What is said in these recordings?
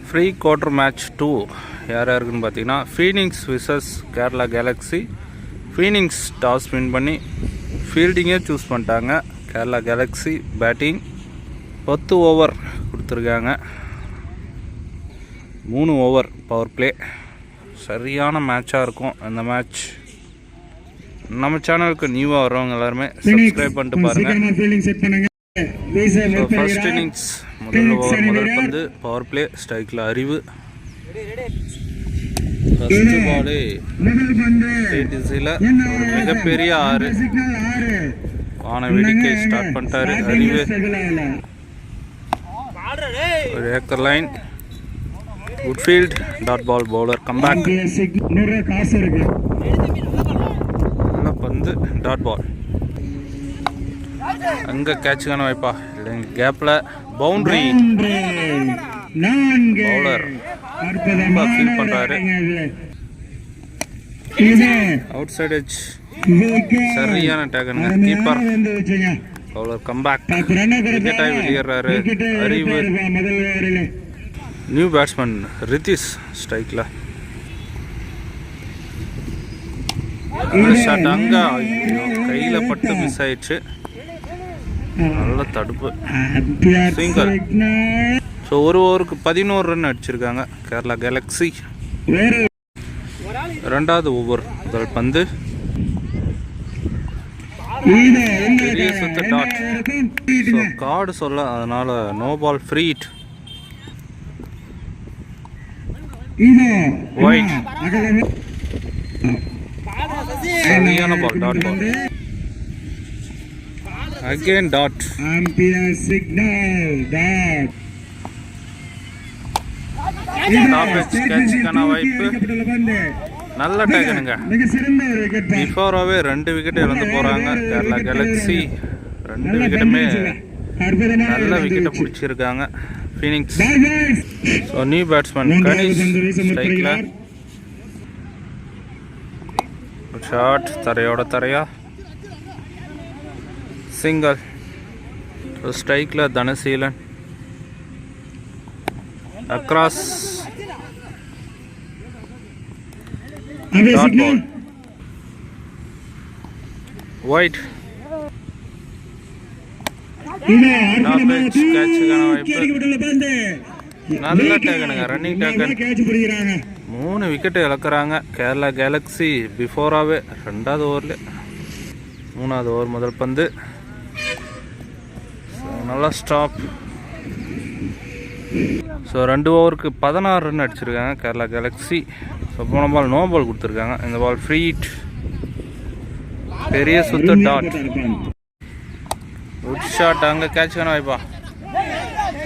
Free quarter match 2 யார் யாருக்குன்னு பார்த்தீங்கன்னா Phoenix versus Kerala Galaxy. Phoenix toss win பண்ணி ஃபீல்டிங்கே சூஸ் பண்ணிட்டாங்க. கேரளா கேலக்ஸி பேட்டிங் 10 ஓவர் கொடுத்துருக்காங்க. 3 ஓவர் பவர் பிளே. சரியான மேட்சாக இருக்கும் இந்த மேட்ச். நம்ம சேனலுக்கு நியூவாக வர்றவங்க எல்லாருமே சப்ஸ்கிரைப் பண்ணிட்டு பாருங்கள். ஃபர்ஸ்ட் இன்னிங்ஸ் முதல் பந்து பவர் பிளே ஸ்ட்ரைக்கில் அறிவு. ஃபர்ஸ்ட் பாலே ஒரு மிகப்பெரிய 6 வான வேடிக்கை ஸ்டார்ட் பண்ணிட்டாரு அறிவு. ஒரு yorker line good field dot ball bowler comeback. நல்ல பந்து டாட் பால். அங்கே கேட்சுக்கான வாய்ப்பா இல்லைங்க கேப்பில் பவுண்டரி. பவுலர் ரொம்ப ஃபீல் பண்ணுறாரு. அவுட் சைட் எட்ஜ் சரியான டேக்கனுங்க கீப்பர். பவுலர் கம்பேக் விக்கெட்டாகி வெளியேறாரு அறிவு. நியூ பேட்ஸ்மேன் ரித்திஷ் ஸ்ட்ரைக்கில் ஷாட். அங்கே கையில் பட்டு மிஸ் ஆயிடுச்சு. நல்ல தடுப்பு சிங்கல். ஸோ ஒரு ஓவருக்கு 11 ரன் அடிச்சிருக்காங்க கேரளா கேலக்ஸி. ரெண்டாவது ஓவர் முதல் பந்து பெரிய சுத்த டாட். ஸோ கார்டு சொல்ல அதனால no ball free hit. Wide சரியான ball dot ball. Again dot. Umpire signal dot. கேட்சுக்கான வாய்ப்பு. நல்ல டேக்கனுங்க. பிஃபோராகவே 2 விக்கெட் இழந்து போகிறாங்க கேரளா கேலக்ஸி. 2 விக்கெட்டுமே நல்ல விக்கெட்டை பிடிச்சிருக்காங்க Phoenix. So new batsman Kanish ஸ்ட்ரைக்கில் ஷாட் தரையோட தரையா சிங்கல். ஸ்ட்ரைக்கில் Dhanaseelan across dot ball. Wide கேட்சுக்கான வாய்ப்பு. நல்ல டேக்கனுங்க ரன்னிங் டேக்கன். 3 விக்கெட்டு இழக்கிறாங்க கேரளா கேலக்ஸி பிஃபோராகவே 2வது ஓவரில். 3வது ஓவர் முதல் பந்து நல்லா ஸ்டாப். ஸோ 2 ஓவருக்கு 16 ரன் அடிச்சிருக்காங்க கேரளா கேலக்ஸி. ஸோ போன பால் நோ பால் கொடுத்துருக்காங்க. இந்த பால் ஃப்ரீ ஹிட் பெரிய சுத்த டாட். Good shot. அங்கே கேட்சுக்கான வாய்ப்பா.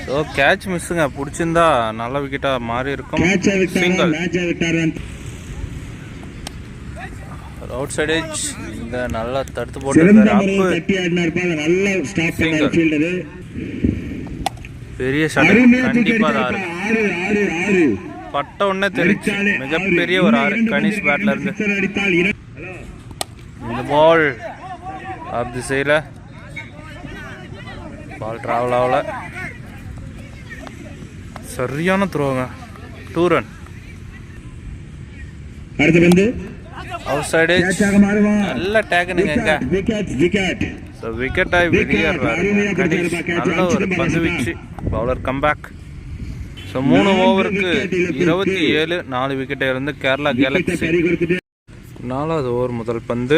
ஸோ கேட்ச் மிஸ்ஸுங்க. பிடிச்சிருந்தா நல்ல விக்கெட்டாக மாறி இருக்கும். Single outside edge. இந்த நல்லா தடுத்து போட்டு பெரிய ஷாட். கண்டிப்பா 6 பட்ட உடனே தெரிச்சு மிகப்பெரிய ஒரு 6 கனிஷ் பேட்ல இருந்து. இந்த பால் ஆஃப் தி சைடில் பால் டிராவல் ஆகல. சரியான த்ரோங்க 2 ரன். அடுத்த பந்து அவுட் சைட் எட்ஜ். நல்ல டேக்கனுங்க. ஸோ விக்கெட் ஆகி வெளியேறாரு கனிஷ். நல்ல ஒரு பந்து வீச்சு பவுலர் கம்பேக். ஸோ 3 ஓவருக்கு 27 4 விக்கெட்டை இருந்து கேரளா கேலக்ஸி. 4வது ஓவர் முதல் பந்து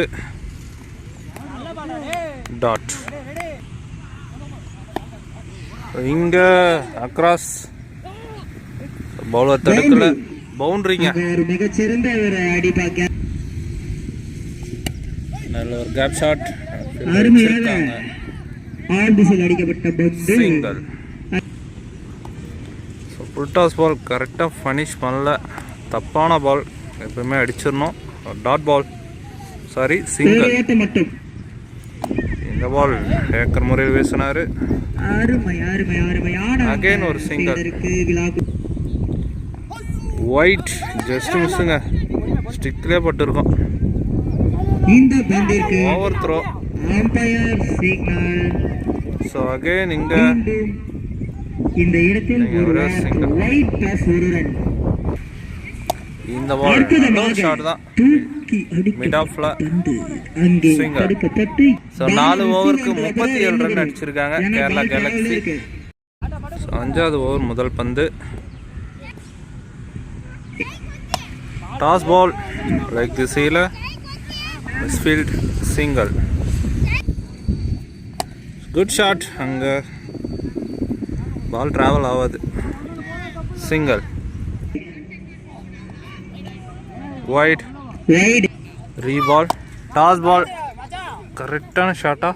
டாட். இங்கே அக்ராஸ் பவுலர் தடுக்கல பவுண்டரிங்க. நல்ல ஒரு gap shot. Single. Full toss ball கரெக்டாக ஃபினிஷ் பண்ணல. தப்பான பால் எப்பவுமே அடிச்சிடணும். Dot ball sorry single. இந்த பால் ஏக்கர் முறையில் வீசினாரு. அகைன் ஒரு சிங்கல். ஒயிட் ஜஸ்ட் மிஸ்ஸுங்க. ஸ்டிக்லேயே பட்டிருக்கோம். Overthrow. So again இங்க இந்த இடத்தில் ஒரு ரைட் பிளஸ் ஒரு ரன். இந்த பால் ஷாட் தான் மிட் ஆஃப்ல சிங்கர். ஸோ 4 ஓவருக்கு 37 ரன் அடிச்சிருக்காங்க கேரளா கேலக்ஸி. ஸோ 5வது ஓவர் முதல் பந்து. டாஸ் பால் லைக் திசையில் மிஸ்ஃபீல்ட் சிங்கிள். Good shot. அங்கே பால் ட்ராவல் ஆகாது. Single. Wide. Reball. Toss ball கரெக்டான ஷாட்டா.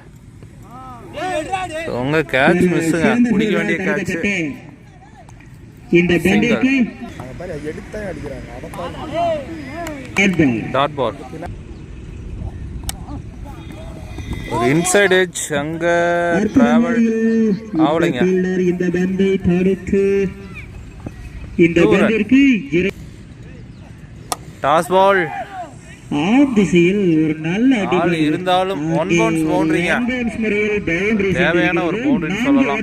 உங்க கேட்ச் மிஸ்ஸுங்க. பிடிக்க வேண்டிய கேட்ச். Dot ball. ஒரு இன்சைட் எட்ஜ். அங்க டிராவல் ஆவலைங்க. இந்த பந்தை தடுத்து இந்த பந்திற்கு டாஸ் பால் ஆஃப் திசையில் ஒரு நல்ல அடி இருந்தாலும் ஒன் பவுன்ஸ் பவுண்டரிங்க. தேவையான ஒரு பவுண்டரின்னு சொல்லலாம்.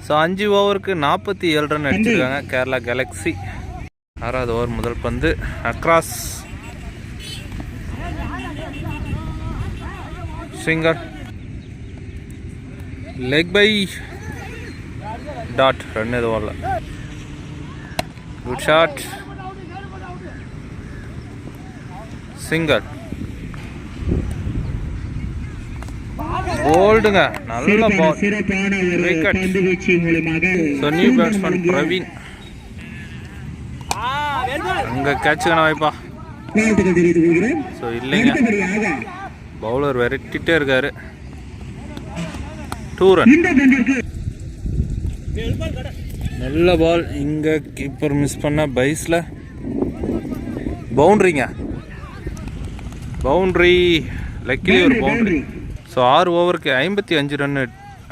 ஸோ 5 ஓவருக்கு 47 ரன் அடிச்சிருக்காங்க கேரளா கேலக்ஸி. 6வது ஓவர் முதல் பந்து. Across. Single. Leg bye dot. Run எதுவும் வரல. Good shot. சிங்கர். போல்டுங்க. நல்ல ball. Wicket. So new batsman Praveen. அங்கே கேட்சுக்கான வாய்ப்பா. ஸோ இல்லைங்க. பவுலர் விரட்டிட்டே இருக்காரு. 2 ரன். நல்ல பால். இங்கே கீப்பர் மிஸ் பண்ண பைஸில் பவுண்ட்ரிங்க. பவுண்ட்ரி. லக்கிலி ஒரு பவுண்ட்ரி. ஸோ 6 ஓவருக்கு 55 ரன்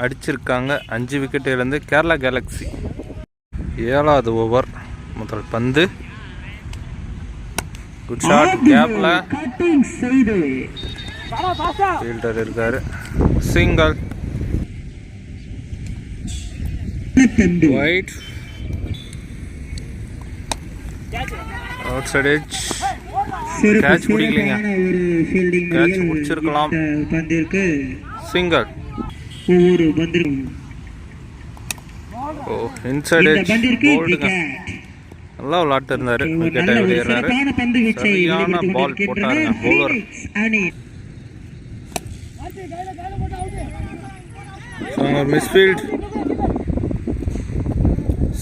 அடிச்சிருக்காங்க 5 விக்கெட் இழந்து கேரளா கேலக்ஸி. 7வது ஓவர் முதல் பந்து. Good shot. கேப்ல ஃபீல்டர் இருக்காரு. Single. Wide. Outside edge. Catch பிடிக்கலைங்க. கேட்ச் பிடிச்சிருக்கலாம். சிங்கிள். Oh inside edge. போல்டுங்க. நல்லா விளையாட்டு இருந்தாரு. விக்கெட்டை வெளியேறாரு. சரியான பால் போட்டாருங்க பவுலர். மிஸ்ஃபீல்ட்.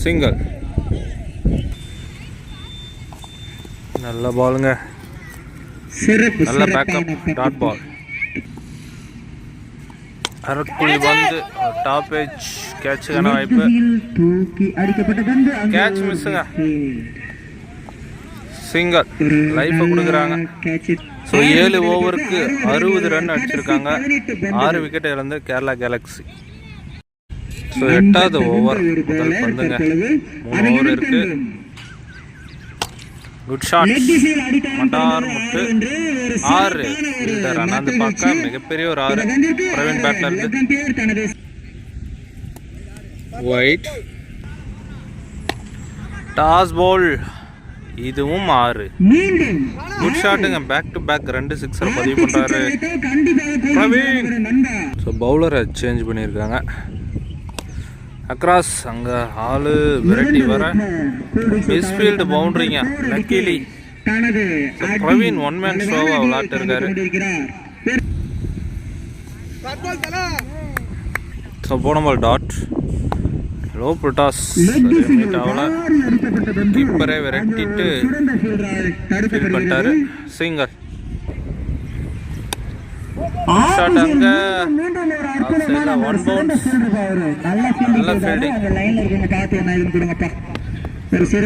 சிங்கிள். நல்ல பாலுங்க. நல்ல பேக்கப். Dot ball. அரக்குழி வந்து டாப் எட்ஜ். கேட்சுக்கான வாய்ப்பு. கேட்ச் மிஸ்ஸுங்க. சிங்கிள். லைஃபை கொடுக்குறாங்க. ஸோ 7 ஓவருக்கு 60 ரன் அடிச்சிருக்காங்க. 6 விக்கெட் இழந்து கேரளா கேலக்ஸி. ஸோ 8வது ஓவர் முதல் பந்துங்க. 3 ஓவர் இருக்கு. Good shot. மட்டார் முட்டு. 6 ஃபீல்டர் அண்ணாந்து பார்க்க மிகப்பெரிய ஒரு 6. பிரவீன் பேட்ல இருந்து. ஒயிட். Toss ball. இதுவும் 6. குட் ஷாட்டுங்க. பேக் டு பேக் 2 சிக்ஸர் பதிவு பண்றாரு பிரவீன். ஸோ பவுலரை சேஞ்ச் பண்ணியிருக்காங்க. அக்ராஸ். அங்கே ஆளு விரட்டி வர மிஸ்ஃபீல்டு பவுண்டரிங்க. லக்கிலி பிரவீன் 1 மேன் ஷோவா விளையாட்டு இருக்காரு. ஸோ போன பால் டாட். லோ புட்டாஸ். கீப்பரை விரட்டிட்டு ஃபீல் பண்ணிட்டாரு. சிங்கர். ஷாட். அங்க ஒன் பவுன்ஸ். நல்ல ஃபீல்டிங்.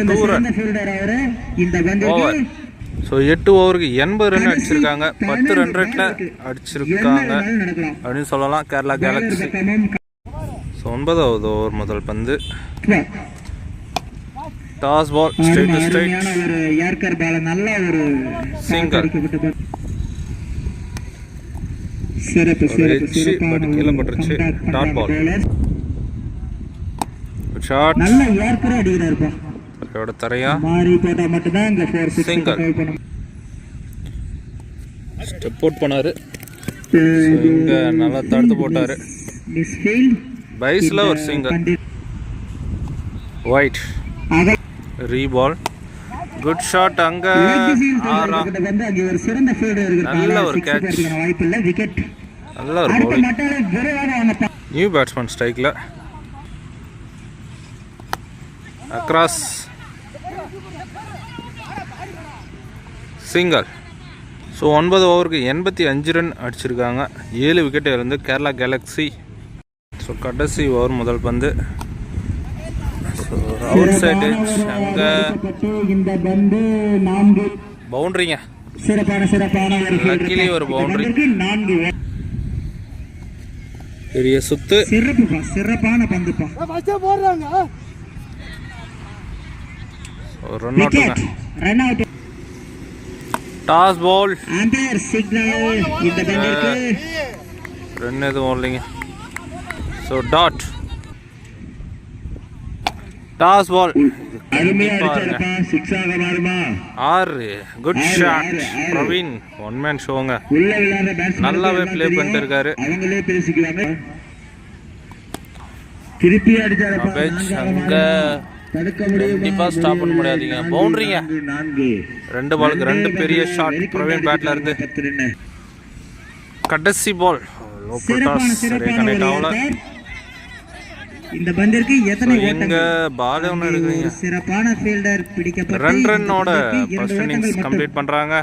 2 ரன். ஓவர். ஸோ 8 ஓவருக்கு 80 ரன் அடிச்சிருக்காங்க. 10 ரன் ரேட்ல அடிச்சிருக்காங்க அப்படின்னு சொல்லலாம் கேரளா கேலக்ஸி. ஸோ 9வது ஓவர் முதல் பந்து. Toss ball. Straight to straight. Single. கீழே பட்டுருச்சு. Dot ball. ஷாட் நல்ல ஏர்க்கரா அடிக்கிறாருப்பா. இதோட தரையா மாறி போட்டா மட்டும் தான் இந்த 4 6 Single. ட்ரை பண்ண ஸ்டெப் அவுட் பண்ணாரு. இங்க நல்லா தடுத்து போட்டாரு. மிஸ் ஃபீல்ட் பைஸ்ல ஒரு சிங்கிள். ஒயிட் ரீபால். Good shot. அங்க ஆறா வந்து அங்க ஒரு சிறந்த ஃபீல்டர் இருக்கு. நல்ல ஒரு catch. வாய்ப்பு இல்ல. விக்கெட். நல்ல ஒரு அடுத்த bowling. மட்டால விரைவாக அவங்க நியூ பேட்ஸ்மேன் ஸ்ட்ரைக்ல அக்ராஸ் சிங்கிள். ஸோ 9 ஓவருக்கு 85 ரன் அடிச்சிருக்காங்க. 7 விக்கெட் இருந்து கேரளா கேலக்ஸி. ஸோ கடைசி ஓவர் முதல் பந்து. ஸோ அவுட் சைடு அங்கே இந்த பந்து 4 பவுண்டரிங்க. சிறப்பான ஒரு லக்கிலி ஒரு பவுண்டரி. 4 பெரிய சுத்து. சிறப்பான பந்துப்பா. ரன் அவுட்டுங்க. Run out. Toss ball. Umpire signal. இந்த பந்திற்கு ரன் எதுவும் இல்லைங்க. So dot. Toss ball. அருமையா அடிச்சாருப்பா. 6 ஆக மாறுமா? 6. Good shot Praveen. One man ஷோங்க. உள்ள விளையாடுற பேட்ஸ்மேன் நல்லாவே ப்ளே பண்ணிட்டு இருக்காரு. அவங்களே பேசிக்குவாங்க. திருப்பி அடிச்சாருப்பா. அங்க கண்டிப்பா ஸ்டாப் பண்ண முடியாதீங்க. பவுண்டரிங்க. 2 பாலுக்கு 2 பெரிய ஷாட் பிரவீன் பேட்ல இருந்து. கடைசி பால் கனெக்ட் ஆகல. இந்த பந்திற்கு எத்தனை எங்க பால் ஒன்று எடுக்கிறீங்க. சிறப்பான ஃபீல்டர் பிடிக்கப்பட்டு 2 ரன்னோட ஃபர்ஸ்ட் இன்னிங்ஸ் கம்ப்ளீட் பண்றாங்க.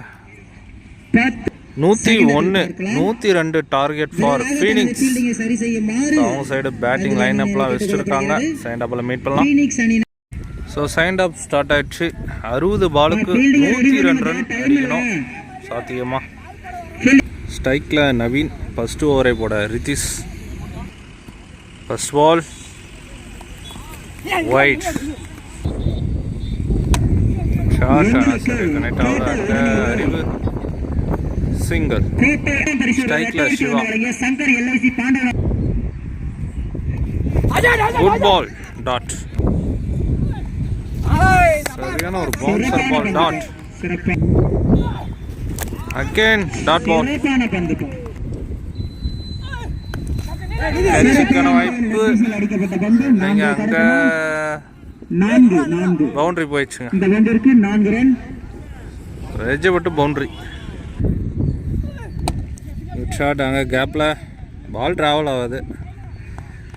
101 102 டார்கெட் ஃபார் ஃபீனிக்ஸ். அவங்க சைடு பேட்டிங் லைன் அப்லாம் வச்சிருக்காங்க. சைண்ட் அப்ல மீட் பண்ணலாம். ஸோ சைண்ட் அப் ஸ்டார்ட் ஆயிடுச்சு. 60 பாலுக்கு 102 ரன் அடிக்கணும். சாத்தியமா? ஸ்ட்ரைக்ல நவீன். ஃபர்ஸ்ட் ஓவரை போட Rithish. First ball wide. Connect ஆகுறாங்க. அறிவு சிங்கிள். ஸ்ட்ரைக்ல சிவா. Good ball. டாட். சரியான ஒரு bouncer ball. Dot. Again dot ball. கேட்சுக்கான வாய்ப்பு. நீங்க அங்க பவுண்டரி போயிடுச்சுங்க. இந்த பந்திற்கு 4 ரன். எஜ்ஜை விட்டு பவுண்டரி. Good shot. அங்கே கேப்பில் பால் ட்ராவல் ஆகாது.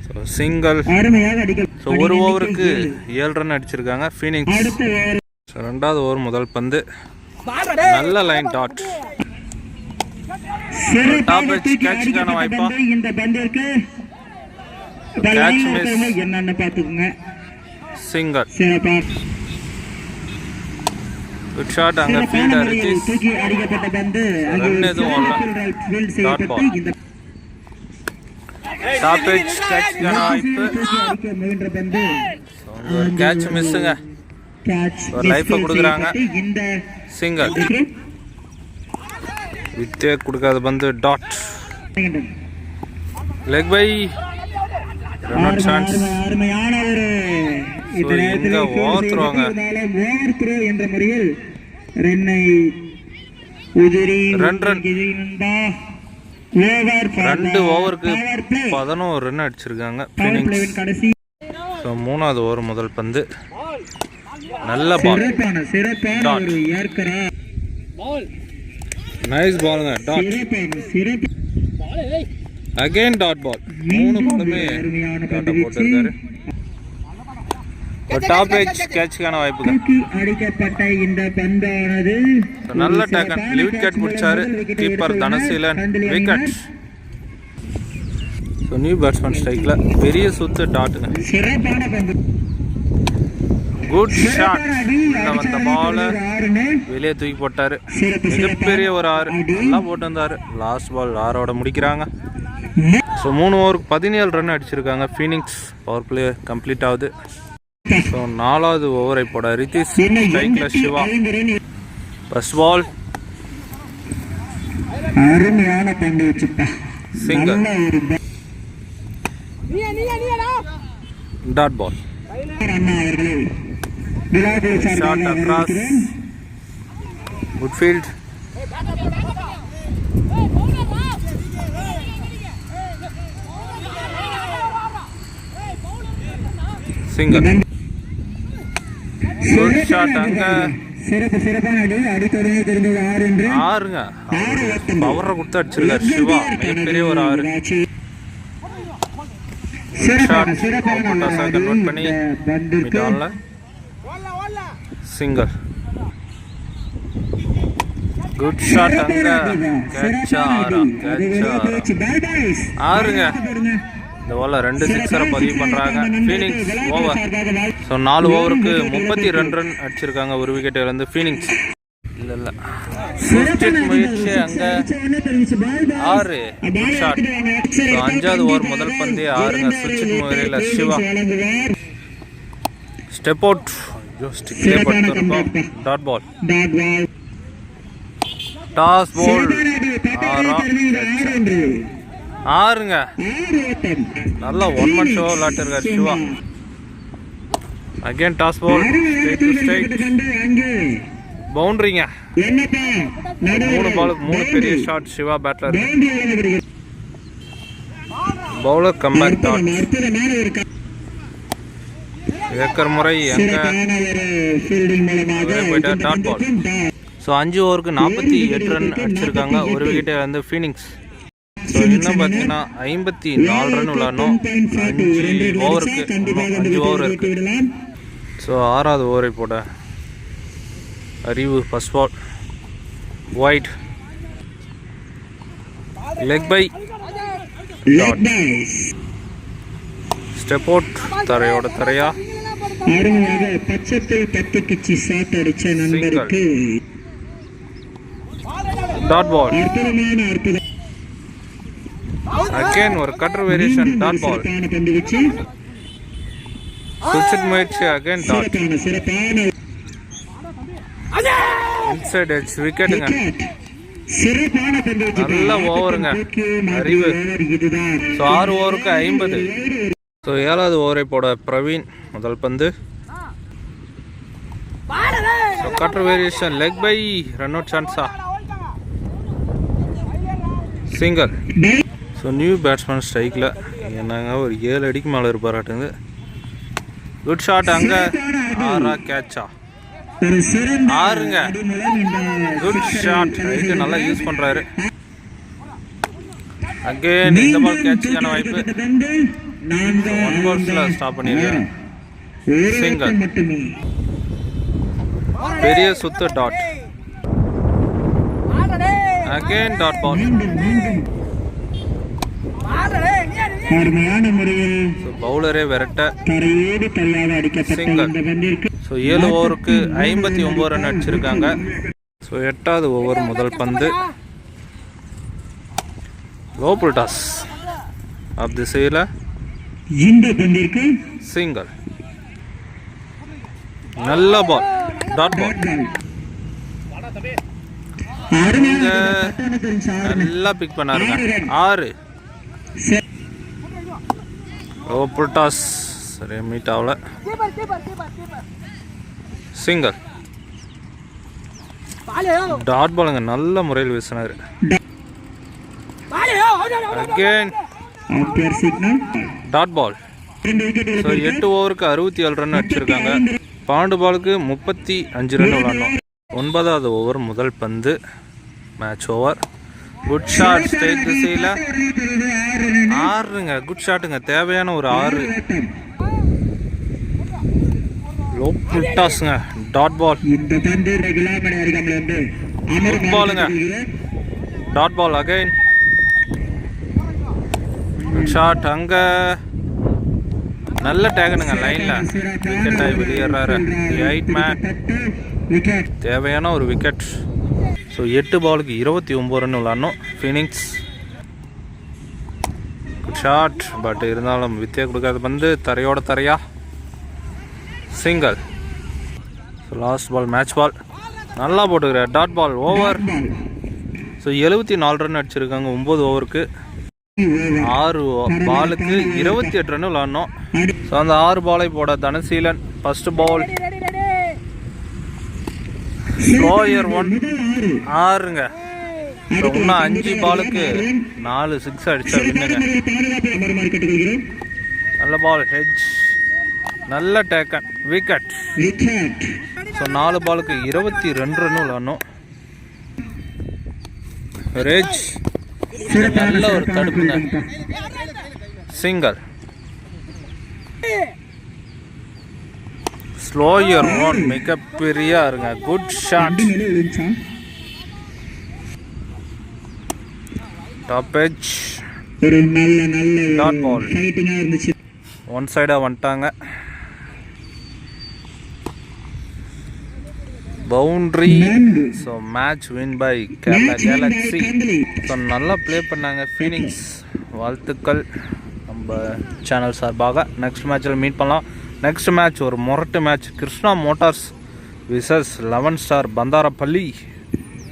So single. ஸோ 1 ஓவருக்கு 7 ரன் அடிச்சிருக்காங்க ஃபீனிக்ஸ். ஸோ 2வது ஓவர் முதல் பந்து. நல்ல லைன். டாட். டாப் எட்ஜ் கேட்சுக்கான வாய்ப்பா? இந்த பந்திற்கு கேட்ச் மிஸ். என்னன்னு பாத்துக்கோங்க. சிங்கிள். Good shot. அங்கே ஃபீல்டர் தூக்கி அடிக்கப்பட்ட பந்து ரன் எதுவும் இல்லை. Dot ball. டாப் எட்ஜ் கேட்சுக்கான வாய்ப்பு. முயன்ற பந்து ஒரு கேட்ச் மிஸ்ஸுங்க. ஒரு லைஃபை கொடுக்குறாங்க. சிங்கிள். வித்தே கொடுக்காத பந்து. Dot. Leg bye. Run chance. அருமையான ஒரு இங்க ஓவர் த்ரோங்க. ஓவர் த்ரோ என்ற முறையில் ரன்னை உதிரி 2 ரன். 2 ஓவருக்கு 11 ரன் அடிச்சிருக்காங்க ஃபீனிக்ஸ். கடைசி. ஸோ 3வது ஓவர் முதல் பந்து. நல்ல பால். சிறப்பான ஒரு ஏர்க்கரா. நைஸ் பாலுங்க. டாட். Again dot ball. 3 பாலுமே டாட்டா போட்டிருக்காரு. டாப் எட்ஜ் கேட்சுக்கான வாய்ப்புங்க. அடிக்கப்பட்ட இந்த பந்தானது நல்ல டேக்கன். விக்கெட் பிடிச்சாரு keeper Dhanaseelan. Wicket. So new batsman ஸ்ட்ரைக்ல பெரிய சுத்து. டாட்டுங்க. சிறப்பான பந்து. Good shot. வந்த பால வெளியே தூக்கி போட்டாரு. மிகப்பெரிய ஒரு 6 நல்லா போட்டு வந்தாரு. லாஸ்ட் பால் 6ஓட முடிக்கிறாங்க. ஸோ 3 ஓவருக்கு 17 ரன் அடிச்சிருக்காங்க ஃபீனிக்ஸ். பவர் பிளே கம்ப்ளீட் ஆகுது. ஸோ 4வது ஓவரை போட ரித்திஷ். ஸ்ட்ரைக்ல சிவா. ஃபர்ஸ்ட் பால் அருமையான பந்து வச்சுட்டா. சிங்கிள். Dot ball. அண்ணா அவர்களை விழாவில் Shot சார்பாக across. வரவேற்கிறேன். Good field. Single. Good shot அங்க சிறப்பான அடி தொடங்கி தெரிந்தது 6 என்று ஆறுங்க. பவரை கொடுத்து அடிச்சிருக்காரு சிவா. மிகப்பெரிய ஒரு 6. சிறப்பான கன்வெர்ட் பண்ணி மிடான்ல சிங்கிள். குட் ஷாட் அங்க கேட்சா ஆறுங்க. இந்த ஓவர்ல 2 சிக்ஸரை பதிவு பண்றாங்க ஃபீனிக்ஸ். ஓவர். ஸோ 4 ஓவருக்கு 32 ரன் அடிச்சிருக்காங்க. ஒரு விக்கெட் இழந்து ஃபீனிக்ஸ். இல்ல சுர்ஜித் முயற்சி அங்க 6 குட் ஷாட். ஸோ 5வது ஓவர் முதல் பந்தே 6ங்க. சுர்ஜித் முயற்சியில் சிவா ஸ்டெப் அவுட். ஸ்டிக்லே படுத்திருக்கோம். Dot ball. Toss ball. 6ங்க. நல்லா 1 man ஷோ விளையாட்டிருக்காரு Siva. Again toss ball. Straight பவுண்டரிங்க. 3 பாலுக்கு 3 பெரிய ஷாட் சிவா பேட்ல இருக்கு. Bowler comeback dot. ஏக்கர் முறை எங்க போயிட்டா டாட் பால். ஸோ 5 ஓவருக்கு 48 ரன் அடிச்சிருக்காங்க. ஒரு விக்கெட்டை வந்து ஃபீனிக்ஸ். ஸோ இன்னும் பார்த்தீங்கன்னா 54 ரன் விளையாடணும். 5 ஓவருக்கு 5 ஓவர் இருக்கு. ஸோ 6வது ஓவரை போட Arivu first ball wide leg bye step out. தரையோட தரையா அருமையாக பச்சத்தில் 10 கிச்சி ஷாட் அடிச்ச நண்பருக்கு டாட் பால். அற்புதமான அகைன் ஒரு கட்டர் வேரியேஷன் டாட் பால். பந்து வச்சு சுர்ஜித் முயற்சி அகைன் டாட். சிறப்பான இன்சைட் எட்ஜ் விக்கெட்டுங்க. சிறப்பான பந்து வச்சு நல்ல ஓவருங்க அறிவு. இதுதான். ஸோ 6 ஓவருக்கு 50. ஸோ 7வது ஓவரை போட பிரவீன் முதல் பந்து. So cutter variation leg bye run out சான்ஸா சிங்கர். ஸோ நியூ பேட்ஸ்மேன் ஸ்ட்ரைக்கில் என்னங்க ஒரு 7 அடிக்கு மேலே இருப்பாராட்டுங்க. குட் ஷாட் அங்கே 6 கேட்சா ஒரு சிறந்த 6ங்க. குட் ஷாட் ரைட்டு நல்லா யூஸ் பண்ணுறாரு. அகேன் இந்த பால் கேட்சுக்கான வாய்ப்பு. 1 பால்ஸில் ஸ்டாப் பண்ணியிருக்காரு. சிங்கர். பெரிய சுத்து டாட். அகேன் டாட் பால். அருமையான முறையில் பவுலரே விரட்ட தரையோடு தரையாக அடிக்கப்பட்ட இந்த பந்திற்கு ஸோ 7 ஓவருக்கு 59 ரன் அடிச்சிருக்காங்க. ஸோ 8வது ஓவர் முதல் பந்து லோபல் டாஸ் ஆப் திசையில் இந்த பந்திற்கு சிங்கர். நல்ல பால் டாட் பால். நல்லா பிக் பண்ணாருங்க. 6 லோபல் டாஸ் சரி மீட் ஆகல. சிங்கர். டாட் பாலுங்க நல்ல முறையில் வீசினாரு. Again dot ball. ஸோ 8 ஓவருக்கு 67 ரன் அடிச்சிருக்காங்க. 12 பாலுக்கு 35 ரன் விளாடணும். 9வது ஓவர் முதல் பந்து match over. Good shot straight திசையில் 6ங்க. குட் ஷாட்டுங்க தேவையான ஒரு 6. லோபல் டாஸ்ங்க டாட் பால். குட் பாலுங்க dot ball. Again good shot அங்க நல்ல டேகனுங்க லைனில் விக்கெட்டாக வெளியேறாரு. 8 மேன் தேவையான ஒரு விக்கெட். ஸோ 8 பாலுக்கு 29 ரன் விளாடணும் ஃபீனிக்ஸ். ஷாட் பட் இருந்தாலும் வித்தியா கொடுக்காத பந்து தரையோட தரையா single. So last ball match ball நல்லா போட்டுக்கிறார் dot ball. Over. So 74 run அடிச்சிருக்காங்க 9 ஓவருக்கு. 6 பாலுக்கு 28 ரன் விளாடணும். ஸோ அந்த 6 பாலை போட தனசீலன். ஃபர்ஸ்ட் பால் ஸ்லோயர் 1 6ங்க. ஸோ இன்னும் 5 பாலுக்கு 4 6 அடிச்சா வின்னுங்க. நல்ல பால் ஹெட்ஜ், நல்ல டேக்கன், விக்கெட். ஸோ 4 பாலுக்கு 22 ரன் விளாடணும். ரேஜ் நல்ல ஒரு தடுப்புங்க, சிங்கிள். ஸ்லோயர் 1 மிகப்பெரிய இருங்க, குட் ஷாட். டாப் எட்ஜ், ஒரு நல்ல டாட் பால். ஃபைட்டிங்கா இருந்துச்சு. ஒன் சைடா வந்துட்டாங்க. Boundary. So match win by Kerala Galaxy. So நல்லா ப்ளே பண்ணாங்க ஃபீனிக்ஸ். வாழ்த்துக்கள் நம்ம சேனல் சார்பாக. நெக்ஸ்ட் மேட்ச்சில் மீட் பண்ணலாம். நெக்ஸ்ட் மேட்ச் ஒரு முரட்டு match, Krishna Motors versus 11 star Pandarappalli.